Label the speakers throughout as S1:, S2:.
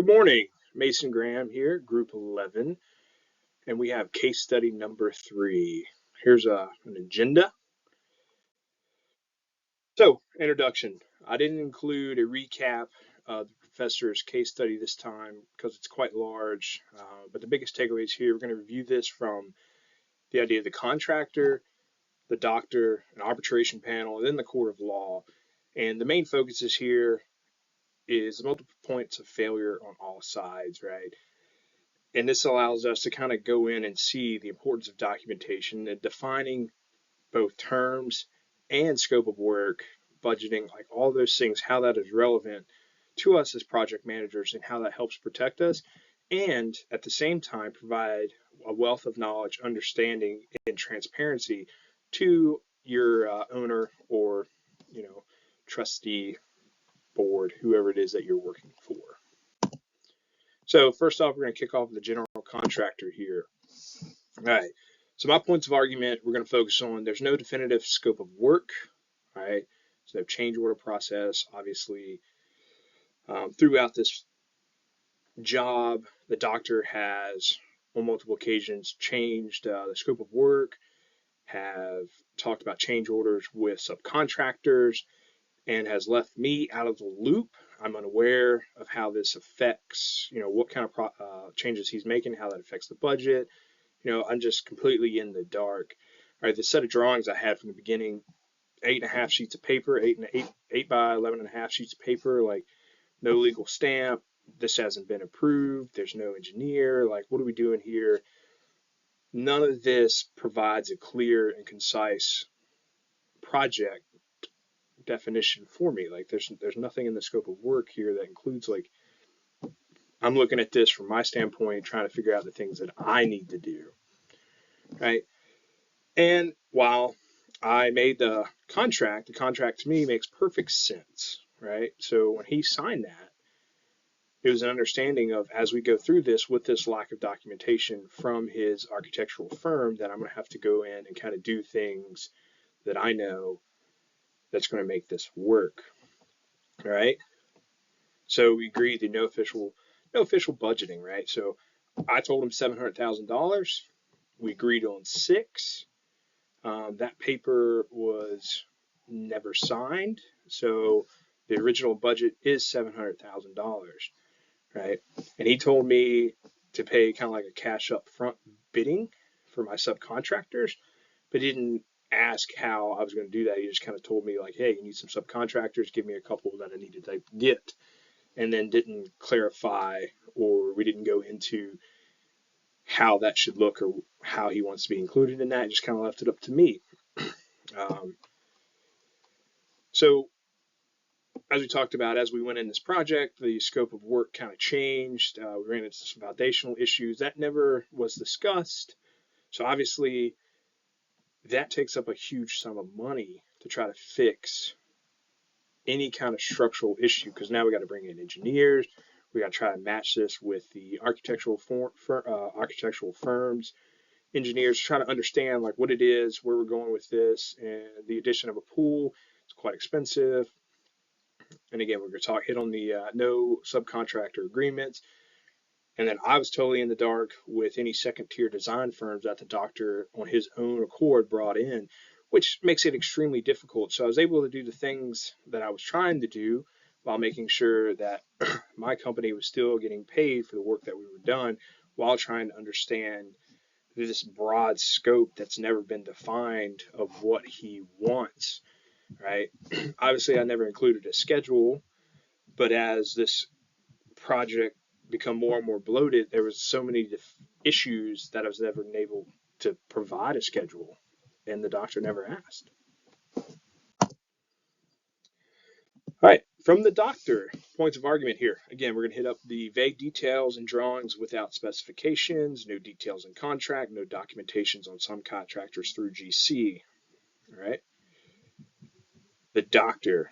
S1: Good morning, Mason Graham here, Group 11, and we have case study number 3. Here's an agenda. So, introduction. I didn't include a recap of the professor's case study this time because it's quite large, but the biggest takeaways here, we're going to review this from the idea of the contractor, the doctor, an arbitration panel, and then the court of law. And the main focuses here is multiple points of failure on all sides, right? And this allows us to kind of go in and see the importance of documentation and defining both terms and scope of work, budgeting, like all those things, how that is relevant to us as project managers and how that helps protect us. And at the same time, provide a wealth of knowledge, understanding, and transparency to your owner or, trustee, board, whoever it is that you're working for. So first off, we're going to kick off with the general contractor here. All right. So my points of argument, we're going to focus on there's no definitive scope of work. All right. There's no change order process. Obviously, throughout this job, the doctor has on multiple occasions changed the scope of work, have talked about change orders with subcontractors, and has left me out of the loop. I'm unaware of how this affects, what kind of changes he's making, how that affects the budget. I'm just completely in the dark. All right, the set of drawings I had from the beginning, 8.5 sheets of paper, eight by 11.5 sheets of paper, like no legal stamp. This hasn't been approved. There's no engineer. Like, what are we doing here? None of this provides a clear and concise project definition for me. Like, there's nothing in the scope of work here that includes, like, I'm looking at this from my standpoint, trying to figure out the things that I need to do. Right. And while I made the contract to me makes perfect sense, right? So when he signed that, it was an understanding of as we go through this with this lack of documentation from his architectural firm that I'm going to have to go in and kind of do things that I know that's going to make this work. All right. So we agreed to no official budgeting, right? So I told him $700,000. We agreed on 6. That paper was never signed, so the original budget is $700,000, right? And he told me to pay kind of like a cash up front bidding for my subcontractors, but he didn't ask how I was going to do that. He just kind of told me like, hey, you need some subcontractors, give me a couple that I needed to get, and then didn't clarify or we didn't go into how that should look or how he wants to be included in that. Just kind of left it up to me. Um, so as we talked about, as we went in this project, the scope of work kind of changed. We ran into some foundational issues that never was discussed. So obviously that takes up a huge sum of money to try to fix any kind of structural issue because now we got to bring in engineers. We got to try to match this with the architectural firms, engineers, try to understand like what it is, where we're going with this, and the addition of a pool. It's quite expensive. And again, we're going to hit on the no subcontractor agreements. And then I was totally in the dark with any second tier design firms that the doctor on his own accord brought in, which makes it extremely difficult. So I was able to do the things that I was trying to do while making sure that my company was still getting paid for the work that we were done while trying to understand this broad scope that's never been defined of what he wants, right? Obviously, I never included a schedule, but as this project become more and more bloated, there was so many issues that I was never able to provide a schedule, and the doctor never asked. All right, from the doctor, points of argument here. Again, we're going to hit up the vague details and drawings without specifications, no details in contract, no documentations on some contractors through GC. All right. The doctor.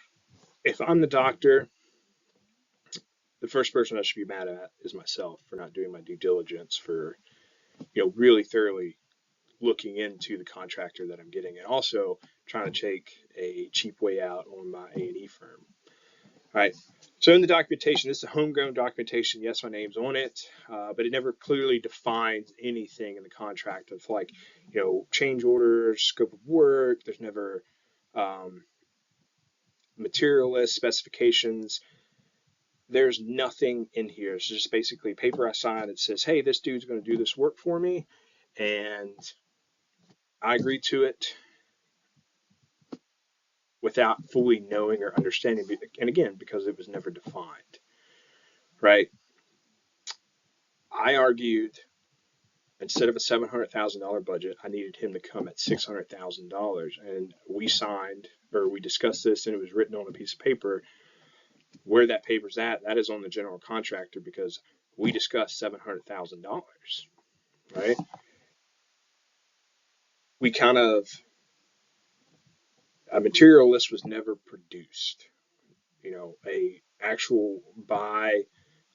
S1: If I'm the doctor, the first person I should be mad at is myself for not doing my due diligence, for really thoroughly looking into the contractor that I'm getting, and also trying to take a cheap way out on my A&E firm. All right. So in the documentation, this is a homegrown documentation. Yes, my name's on it, but it never clearly defines anything in the contract of like, change orders, scope of work. There's never um, material list, specifications. There's nothing in here. It's just basically paper I sign that says, hey, this dude's going to do this work for me, and I agree to it without fully knowing or understanding. And again, because it was never defined, right? I argued instead of a $700,000 budget, I needed him to come at $600,000. And we signed, or we discussed this, and it was written on a piece of paper. Where that paper's at, that is on the general contractor because we discussed $700,000, right? We kind of, a material list was never produced. A actual buy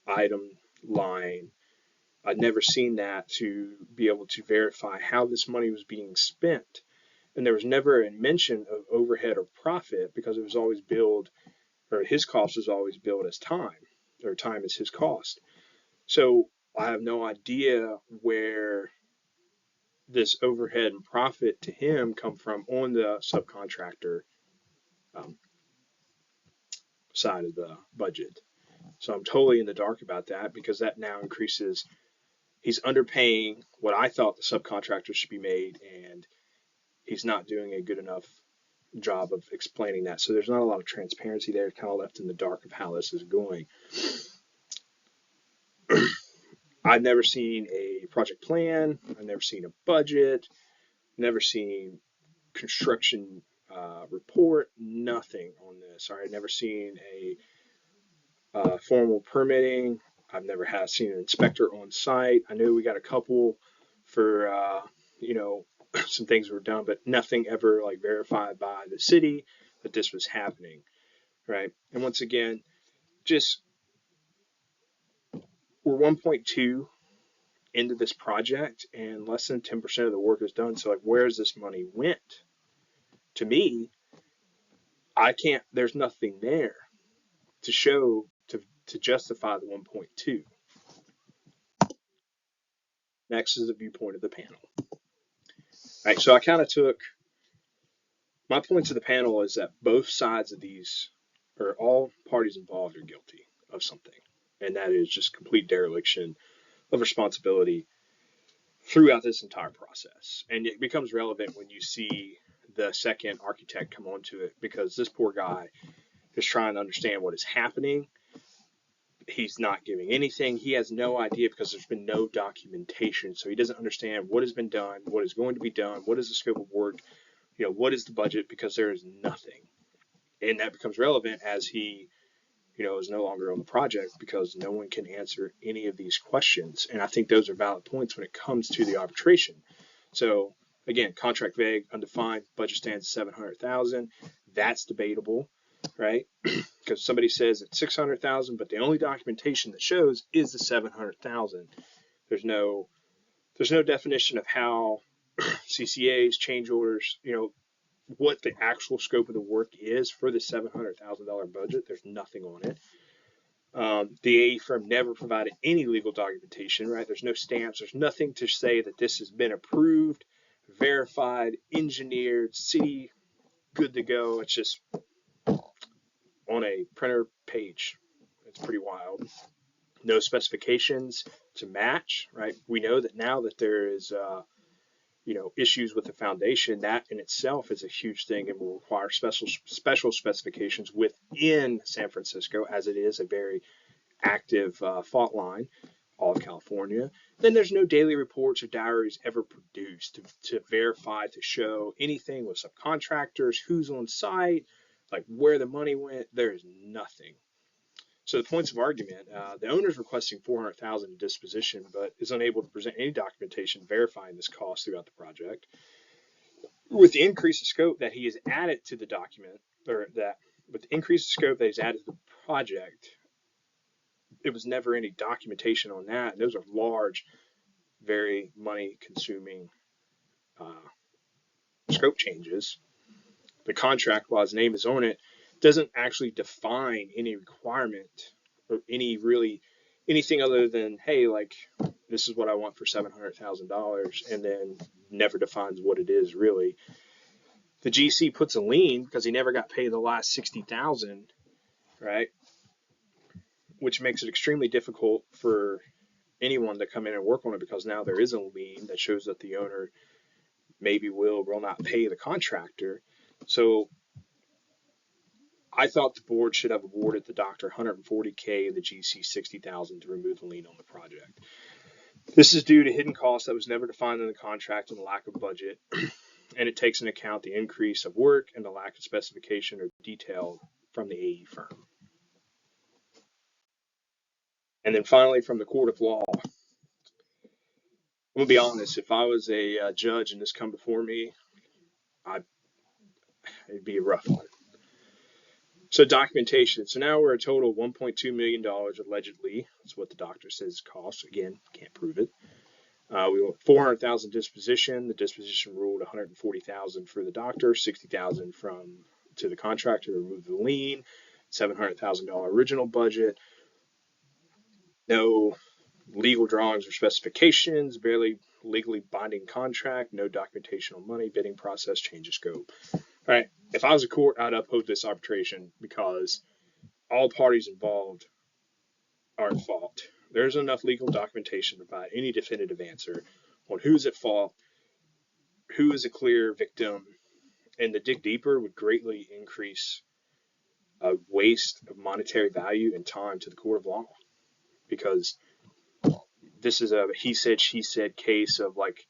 S1: item line. I'd never seen that to be able to verify how this money was being spent. And there was never a mention of overhead or profit because it was always billed, or his cost was always billed as time, or time is his cost. So I have no idea where this overhead and profit to him come from on the subcontractor um, side of the budget. So I'm totally in the dark about that because that now increases. He's underpaying what I thought the subcontractor should be made, and he's not doing a good enough job of explaining that. So there's not a lot of transparency there, kind of left in the dark of how this is going. I've never seen a project plan. I've never seen a budget. Never seen construction report. Nothing on this. I've never seen a formal permitting. I've never seen an inspector on site. I know we got a couple for some things were done, but nothing ever like verified by the city that this was happening, right? And once again, just we're 1.2 into this project, and less than 10% of the work is done. So like, where's this money went? To me, I can't. There's nothing there to show to justify the 1.2. Next is the viewpoint of the panel. All right, so I kind of took my points of the panel is that both sides of these, or all parties involved, are guilty of something, and that is just complete dereliction of responsibility throughout this entire process. And it becomes relevant when you see the second architect come onto it because this poor guy is trying to understand what is happening. He's not giving anything. He has no idea because there's been no documentation. So he doesn't understand what has been done, what is going to be done, what is the scope of work, what is the budget, because there is nothing. And that becomes relevant as he, is no longer on the project because no one can answer any of these questions. And I think those are valid points when it comes to the arbitration. So again, contract vague, undefined, budget stands 700,000. That's debatable, right? Because somebody says it's 600,000, but the only documentation that shows is the 700,000. There's no definition of how CCAs, change orders, what the actual scope of the work is for the $700,000 budget. There's nothing on it. The AE firm never provided any legal documentation, right? There's no stamps. There's nothing to say that this has been approved, verified, engineered, city, good to go. It's just on a printer page. It's pretty wild. No specifications to match, right? We know that now that there is, issues with the foundation. That in itself is a huge thing and will require special specifications within San Francisco, as it is a very active fault line, all of California. Then there's no daily reports or diaries ever produced to verify, to show anything with subcontractors, who's on site, like where the money went. There is nothing. So the points of argument, the owner is requesting $400,000 in disposition, but is unable to present any documentation verifying this cost throughout the project. With the increase of scope that he has added to the document, or that with the increase of scope that he's added to the project, it was never any documentation on that. Those are large, very money-consuming scope changes. The contract, while his name is on it, doesn't actually define any requirement or anything other than, hey, like, this is what I want for $700,000, and then never defines what it is really. The GC puts a lien because he never got paid the last $60,000, right? Which makes it extremely difficult for anyone to come in and work on it, because now there is a lien that shows that the owner maybe will not pay the contractor. So I thought the board should have awarded the doctor $140K, the GC $60,000 to remove the lien on the project. This is due to hidden costs that was never defined in the contract and the lack of budget, and it takes into account the increase of work and the lack of specification or detail from the AE firm. And then finally, from the court of law, I'm gonna be honest. If I was a judge and this come before me, it'd be a rough one. So documentation. So now we're a total of $1.2 million allegedly. That's what the doctor says it costs. Again, can't prove it. We want $400,000 disposition. The disposition ruled $140,000 for the doctor, $60,000 to the contractor to remove the lien, $700,000 original budget. No legal drawings or specifications, barely legally binding contract, no documentation on money, bidding process, change of scope. All right, if I was a court, I'd uphold this arbitration because all parties involved are at fault. There's enough legal documentation to provide any definitive answer on who's at fault, who is a clear victim, and to dig deeper would greatly increase a waste of monetary value and time to the court of law, because this is a he said, she said case of like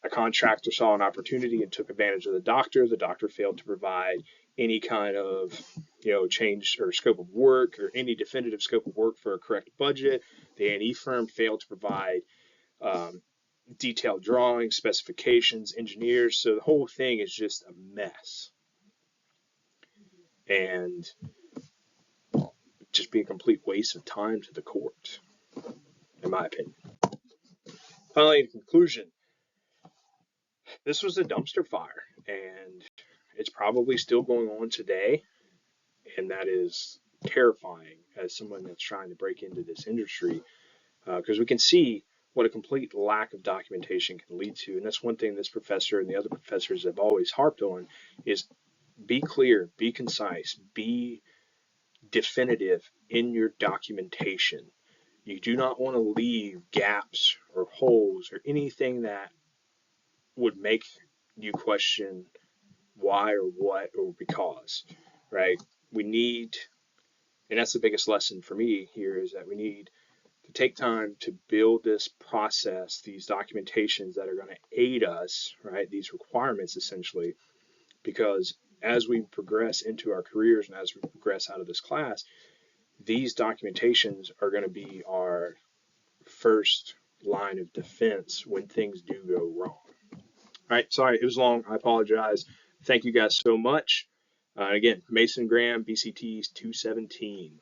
S1: a contractor saw an opportunity and took advantage of the doctor. The doctor failed to provide any kind of, change or scope of work or any definitive scope of work for a correct budget. The A&E firm failed to provide detailed drawings, specifications, engineers. So the whole thing is just a mess. And just be a complete waste of time to the court, in my opinion. Finally, in conclusion, this was a dumpster fire, and it's probably still going on today, and that is terrifying as someone that's trying to break into this industry, because we can see what a complete lack of documentation can lead to. And that's one thing this professor and the other professors have always harped on is be clear, be concise, be definitive in your documentation. You do not want to leave gaps or holes or anything that would make you question why or what or because, right? We need, and that's the biggest lesson for me here, is that we need to take time to build this process, these documentations that are going to aid us, right? These requirements essentially, because as we progress into our careers and as we progress out of this class, these documentations are going to be our first line of defense when things do go wrong. All right, sorry, it was long. I apologize. Thank you guys so much. Again, Mason Graham, BCTs 217.